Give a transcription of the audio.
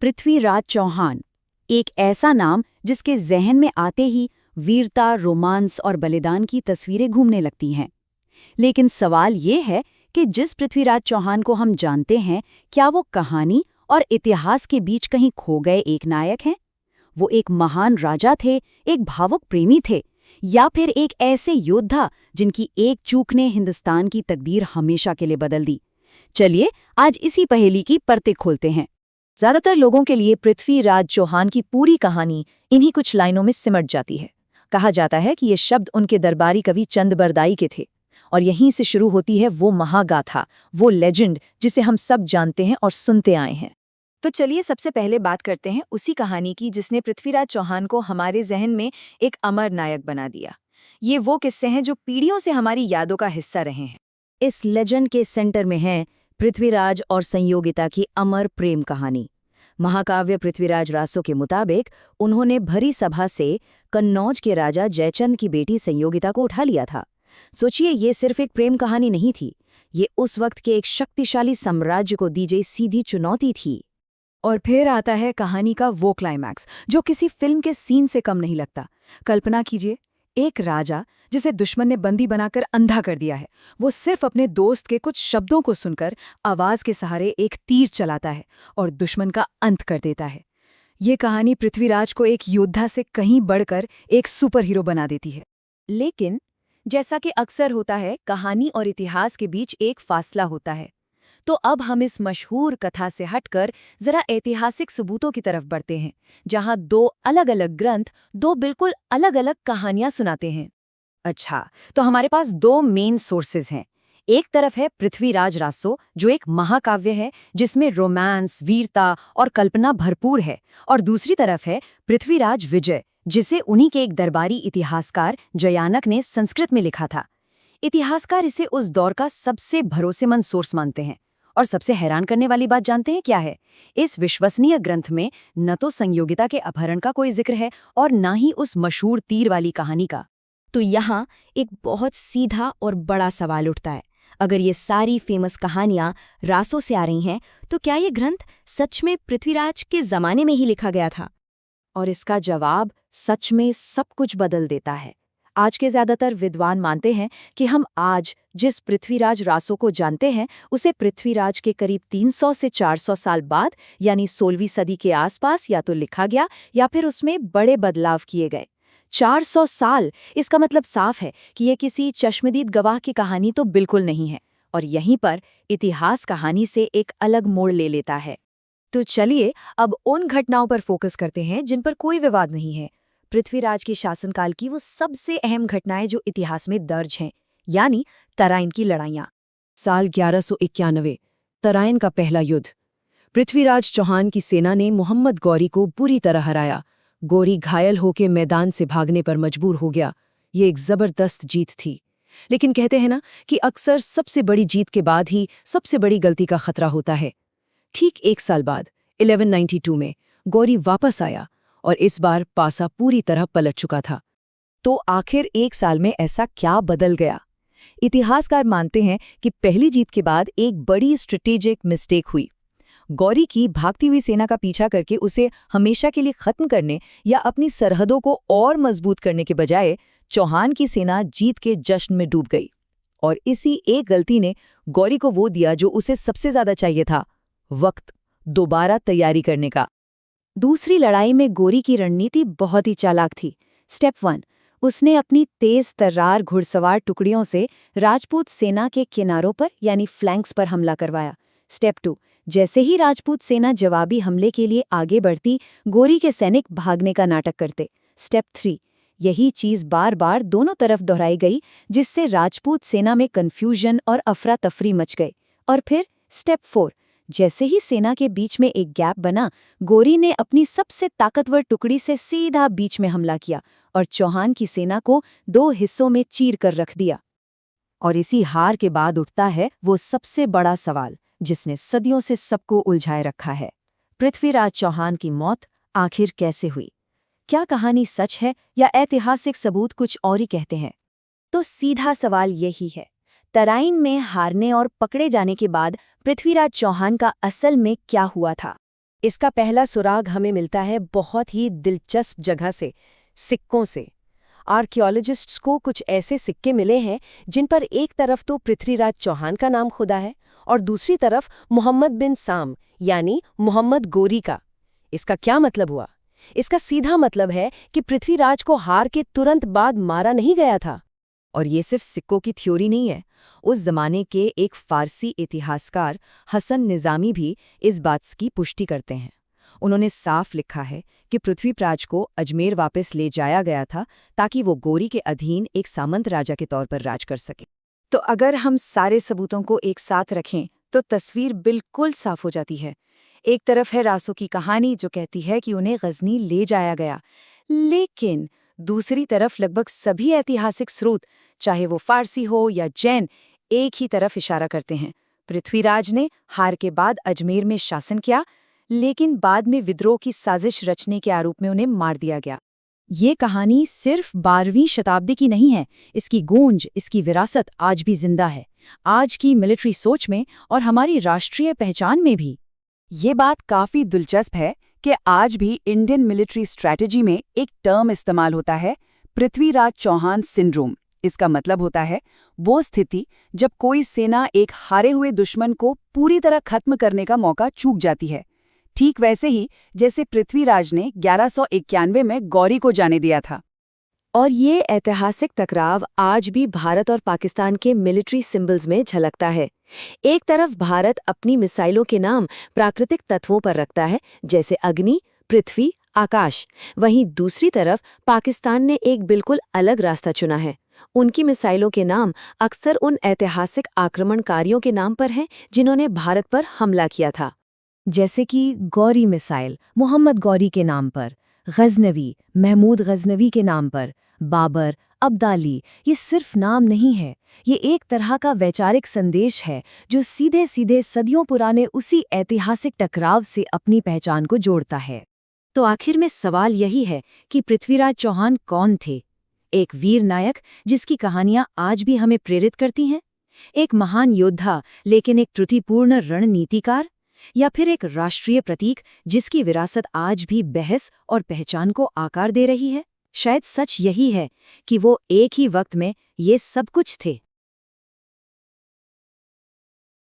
पृथ्वीराज चौहान, एक ऐसा नाम जिसके जहन में आते ही वीरता, रोमांस और बलिदान की तस्वीरें घूमने लगती हैं। लेकिन सवाल ये है कि जिस पृथ्वीराज चौहान को हम जानते हैं, क्या वो कहानी और इतिहास के बीच कहीं खो गए एक नायक हैं? वो एक महान राजा थे, एक भावुक प्रेमी थे, या फिर एक ऐसे योद्धा जिनकी एक चूक ने हिंदुस्तान की तकदीर हमेशा के लिए बदल दी? चलिए आज इसी पहेली की परतें खोलते हैं। ज्यादातर लोगों के लिए पृथ्वीराज चौहान की पूरी कहानी इन्हीं कुछ लाइनों में सिमट जाती है। कहा जाता है कि ये शब्द उनके दरबारी कवि चंद बरदाई के थे, और यहीं से शुरू होती है वो महागाथा, वो लेजेंड जिसे हम सब जानते हैं और सुनते आए हैं। तो चलिए सबसे पहले बात करते हैं उसी कहानी की जिसने पृथ्वीराज चौहान को हमारे जहन में एक अमर नायक बना दिया। ये वो किस्से हैं जो पीढ़ियों से हमारी यादों का हिस्सा रहे हैं। इस लेजेंड के सेंटर में है पृथ्वीराज और संयोगिता की अमर प्रेम कहानी। महाकाव्य पृथ्वीराज रासो के मुताबिक उन्होंने भरी सभा से कन्नौज के राजा जयचंद की बेटी संयोगिता को उठा लिया था। सोचिए, ये सिर्फ एक प्रेम कहानी नहीं थी, ये उस वक्त के एक शक्तिशाली साम्राज्य को दी गई सीधी चुनौती थी। और फिर आता है कहानी का वो क्लाइमैक्स जो किसी फिल्म के सीन से कम नहीं लगता। कल्पना कीजिए, एक राजा जिसे दुश्मन ने बंदी बनाकर अंधा कर दिया है, वो सिर्फ अपने दोस्त के कुछ शब्दों को सुनकर आवाज के सहारे एक तीर चलाता है और दुश्मन का अंत कर देता है। ये कहानी पृथ्वीराज को एक योद्धा से कहीं बढ़कर एक सुपर हीरो बना देती है। लेकिन जैसा कि अक्सर होता है, कहानी और इतिहास के बीच एक फासला होता है। तो अब हम इस मशहूर कथा से हटकर जरा ऐतिहासिक सबूतों की तरफ बढ़ते हैं, जहां दो अलग अलग ग्रंथ दो बिल्कुल अलग अलग कहानियां सुनाते हैं। अच्छा, तो हमारे पास दो मेन सोर्सेज हैं। एक तरफ है पृथ्वीराज रासो, जो एक महाकाव्य है जिसमें रोमांस, वीरता और कल्पना भरपूर है, और दूसरी तरफ है पृथ्वीराज विजय, जिसे उन्हीं के एक दरबारी इतिहासकार जयानक ने संस्कृत में लिखा था। इतिहासकार इसे उस दौर का सबसे भरोसेमंद सोर्स मानते हैं। और सबसे हैरान करने वाली बात जानते हैं क्या है? इस विश्वसनीय ग्रंथ में न तो संयोगिता के अपहरण का कोई जिक्र है और न ही उस मशहूर तीर वाली कहानी का। तो यहाँ एक बहुत सीधा और बड़ा सवाल उठता है। अगर ये सारी फेमस कहानियां रासों से आ रही हैं, तो क्या ये ग्रंथ सच में पृथ्वीराज के जमाने में ही लिखा गया था? और इसका जवाब सच में सब कुछ बदल देता है। आज के ज्यादातर विद्वान मानते हैं कि हम आज जिस पृथ्वीराज रासो को जानते हैं, उसे पृथ्वीराज के करीब 300 से 400 साल बाद, यानी 16वीं सदी के आसपास या तो लिखा गया या फिर उसमें बड़े बदलाव किए गए। 400 साल, इसका मतलब साफ है कि ये किसी चश्मदीद गवाह की कहानी तो बिल्कुल नहीं है। और यहीं पर इतिहास कहानी से एक अलग मोड़ ले लेता है। तो चलिए अब उन घटनाओं पर फोकस करते हैं जिन पर कोई विवाद नहीं है। पृथ्वीराज के शासनकाल की वो सबसे अहम घटनाएं जो इतिहास में दर्ज हैं, यानी तराइन की लड़ाइयाँ। साल 1191, तराइन का पहला युद्ध। पृथ्वीराज चौहान की सेना ने मोहम्मद गौरी को बुरी तरह हराया। गौरी घायल होकर मैदान से भागने पर मजबूर हो गया। ये एक जबरदस्त जीत थी। लेकिन कहते हैं ना कि अक्सर सबसे बड़ी जीत के बाद ही सबसे बड़ी गलती का खतरा होता है। ठीक एक साल बाद 1192 में गौरी वापस आया और इस बार पासा पूरी तरह पलट चुका था। तो आखिर एक साल में ऐसा क्या बदल गया? इतिहासकार मानते हैं कि पहली जीत के बाद एक बड़ी स्ट्रेटेजिक मिस्टेक हुई। गौरी की भागती हुई सेना का पीछा करके उसे हमेशा के लिए खत्म करने या अपनी सरहदों को और मजबूत करने के बजाय चौहान की सेना जीत के जश्न में डूब गई। और इसी एक गलती ने गौरी को वो दिया जो उसे सबसे ज्यादा चाहिए था, वक्त दोबारा तैयारी करने का। दूसरी लड़ाई में गौरी की रणनीति बहुत ही चालाक थी। स्टेप 1, उसने अपनी तेज तर्रार घुड़सवार टुकड़ियों से राजपूत सेना के किनारों पर यानी फ्लैंक्स पर हमला करवाया। स्टेप 2, जैसे ही राजपूत सेना जवाबी हमले के लिए आगे बढ़ती, गौरी के सैनिक भागने का नाटक करते। स्टेप 3, यही चीज बार बार दोनों तरफ दोहराई गई, जिससे राजपूत सेना में कन्फ्यूजन और अफरा तफरी मच गई। और फिर स्टेप 4, जैसे ही सेना के बीच में एक गैप बना, गौरी ने अपनी सबसे ताकतवर टुकड़ी से सीधा बीच में हमला किया और चौहान की सेना को 2 हिस्सों में चीर कर रख दिया। और इसी हार के बाद उठता है वो सबसे बड़ा सवाल जिसने सदियों से सबको उलझाए रखा है। पृथ्वीराज चौहान की मौत आखिर कैसे हुई? क्या कहानी सच है या ऐतिहासिक सबूत कुछ और ही कहते हैं? तो सीधा सवाल यही है, तराइन में हारने और पकड़े जाने के बाद पृथ्वीराज चौहान का असल में क्या हुआ था? इसका पहला सुराग हमें मिलता है बहुत ही दिलचस्प जगह से, सिक्कों से। आर्कियोलॉजिस्ट्स को कुछ ऐसे सिक्के मिले हैं जिन पर एक तरफ तो पृथ्वीराज चौहान का नाम खुदा है और दूसरी तरफ मोहम्मद बिन साम यानी मोहम्मद गोरी का। इसका क्या मतलब हुआ? इसका सीधा मतलब है कि पृथ्वीराज को हार के तुरंत बाद मारा नहीं गया था। और ये सिर्फ सिक्कों की थ्योरी नहीं है। उस जमाने के एक फारसी इतिहासकार हसन निज़ामी भी इस बात की पुष्टि करते हैं। उन्होंने साफ लिखा है कि पृथ्वीराज को अजमेर वापस ले जाया गया था ताकि वो गोरी के अधीन एक सामंत राजा के तौर पर राज कर सके। तो अगर हम सारे सबूतों को एक साथ रखें तो तस्वीर बिल्कुल साफ हो जाती है। एक तरफ है रासो की कहानी जो कहती है कि उन्हें गजनी ले जाया गया, लेकिन दूसरी तरफ लगभग सभी ऐतिहासिक स्रोत, चाहे वो फारसी हो या जैन, एक ही तरफ इशारा करते हैं। पृथ्वीराज ने हार के बाद अजमेर में शासन किया, लेकिन बाद में विद्रोह की साजिश रचने के आरोप में उन्हें मार दिया गया। ये कहानी सिर्फ 12वीं शताब्दी की नहीं है। इसकी गूंज, इसकी विरासत आज भी जिंदा है, आज की मिलिट्री सोच में और हमारी राष्ट्रीय पहचान में भी। ये बात काफी दिलचस्प है कि आज भी इंडियन मिलिट्री स्ट्रैटेजी में एक टर्म इस्तेमाल होता है, पृथ्वीराज चौहान सिंड्रोम। इसका मतलब होता है वो स्थिति जब कोई सेना एक हारे हुए दुश्मन को पूरी तरह खत्म करने का मौका चूक जाती है, ठीक वैसे ही जैसे पृथ्वीराज ने 1191 में गौरी को जाने दिया था। और ये ऐतिहासिक टकराव आज भी भारत और पाकिस्तान के मिलिट्री सिंबल्स में झलकता है। एक तरफ भारत अपनी मिसाइलों के नाम प्राकृतिक तत्वों पर रखता है, जैसे अग्नि, पृथ्वी, आकाश। वहीं दूसरी तरफ पाकिस्तान ने एक बिल्कुल अलग रास्ता चुना है। उनकी मिसाइलों के नाम अक्सर उन ऐतिहासिक आक्रमणकारियों के नाम पर हैं जिन्होंने भारत पर हमला किया था, जैसे कि गौरी मिसाइल मोहम्मद गौरी के नाम पर, गजनवी महमूद गजनवी के नाम पर, बाबर, अब्दाली। ये सिर्फ नाम नहीं है, ये एक तरह का वैचारिक संदेश है जो सीधे सीधे सदियों पुराने उसी ऐतिहासिक टकराव से अपनी पहचान को जोड़ता है। तो आखिर में सवाल यही है कि पृथ्वीराज चौहान कौन थे? एक वीर नायक जिसकी कहानियां आज भी हमें प्रेरित करती हैं? एक महान योद्धा लेकिन एक त्रुटिपूर्ण रणनीतिकार? या फिर एक राष्ट्रीय प्रतीक जिसकी विरासत आज भी बहस और पहचान को आकार दे रही है? शायद सच यही है कि वो एक ही वक्त में ये सब कुछ थे।